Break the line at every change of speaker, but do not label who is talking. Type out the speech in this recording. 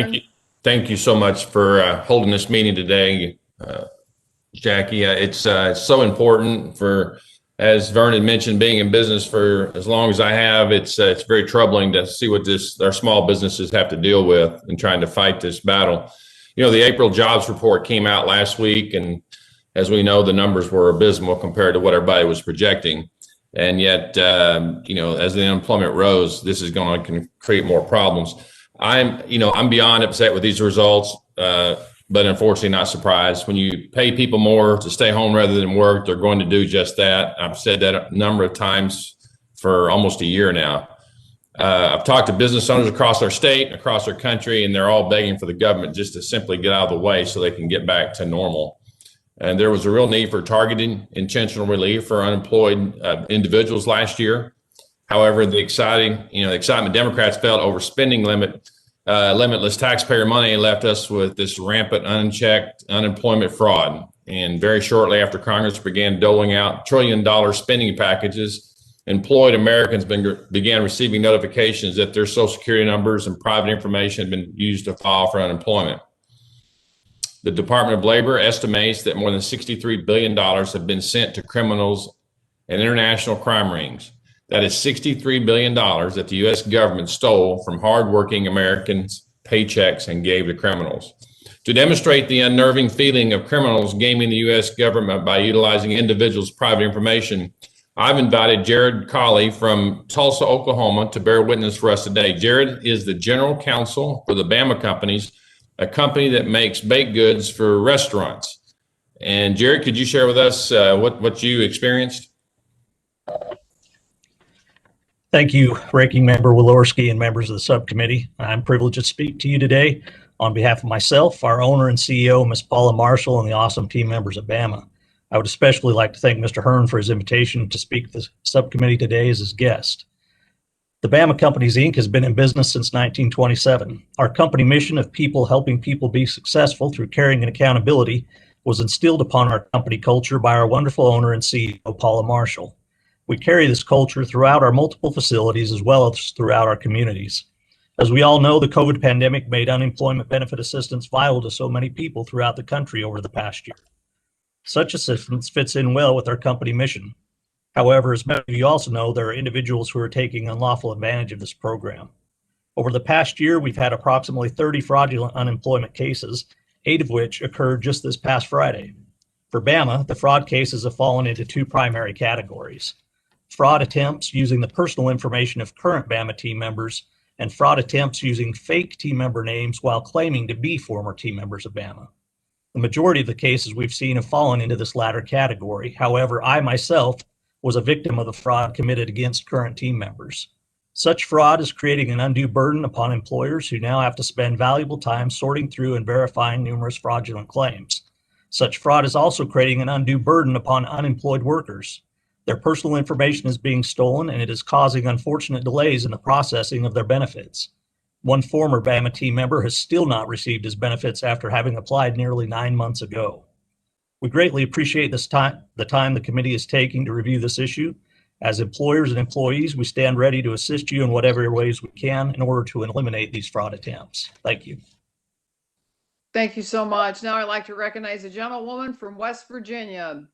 Thank you. Thank you so much for holding this meeting today, Jackie. It's so important for, as Vernon mentioned, being in business for as long as I have. It's very troubling to see what our small businesses have to deal with in trying to fight this battle. You know, the April jobs report came out last week, and as we know, the numbers were abysmal compared to what everybody was projecting. And yet, as the unemployment rose, this is going to create more problems. I'm beyond upset with these results, but unfortunately not surprised. When you pay people more to stay home rather than work, they're going to do just that. I've said that a number of times for almost a year now. I've talked to business owners across our state, across our country, and they're all begging for the government just to simply get out of the way so they can get back to normal. And there was a real need for targeted intentional relief for unemployed individuals last year. However, the excitement Democrats felt over spending limitless taxpayer money left us with this rampant unchecked unemployment fraud. And very shortly after Congress began doling out trillion-dollar spending packages, employed Americans began receiving notifications that their Social Security numbers and private information had been used to file for unemployment. The Department of Labor estimates that more than $63 billion have been sent to criminals and international crime rings. That is $63 billion that the U.S. government stole from hardworking Americans' paychecks and gave to criminals. To demonstrate the unnerving feeling of criminals gaming the U.S. government by utilizing individuals' private information, I've invited Jared Cawley from Tulsa, Oklahoma, to bear witness for us today. Jared is the general counsel for the Bama Companies, a company that makes baked goods for restaurants. And Jared, could you share with us what you experienced?
Thank you, Ranking Member Walorski and members of the subcommittee. I'm privileged to speak to you today on behalf of myself, our owner and CEO, Ms. Paula Marshall, and the awesome team members at Bama. I would especially like to thank Mr. Hern for his invitation to speak to the subcommittee today as his guest. The Bama Companies, Inc. has been in business since 1927. Our company mission of people helping people be successful through caring and accountability was instilled upon our company culture by our wonderful owner and CEO, Paula Marshall. We carry this culture throughout our multiple facilities as well as throughout our communities. As we all know, the COVID pandemic made unemployment benefit assistance vital to so many people throughout the country over the past year. Such assistance fits in well with our company mission. However, as many of you also know, there are individuals who are taking unlawful advantage of this program. Over the past year, we've had approximately 30 fraudulent unemployment cases, 8 of which occurred just this past Friday. For Bama, the fraud cases have fallen into 2 primary categories: fraud attempts using the personal information of current Bama team members, and fraud attempts using fake team member names while claiming to be former team members of Bama. The majority of the cases we've seen have fallen into this latter category. However, I myself was a victim of the fraud committed against current team members. Such fraud is creating an undue burden upon employers who now have to spend valuable time sorting through and verifying numerous fraudulent claims. Such fraud is also creating an undue burden upon unemployed workers. Their personal information is being stolen, and it is causing unfortunate delays in the processing of their benefits. One former Bama team member has still not received his benefits after having applied nearly 9 months ago. We greatly appreciate the time the committee is taking to review this issue. As employers and employees, we stand ready to assist you in whatever ways we can in order to eliminate these fraud attempts. Thank you.
Thank you so much. Now I'd like to recognize a gentlewoman from West Virginia.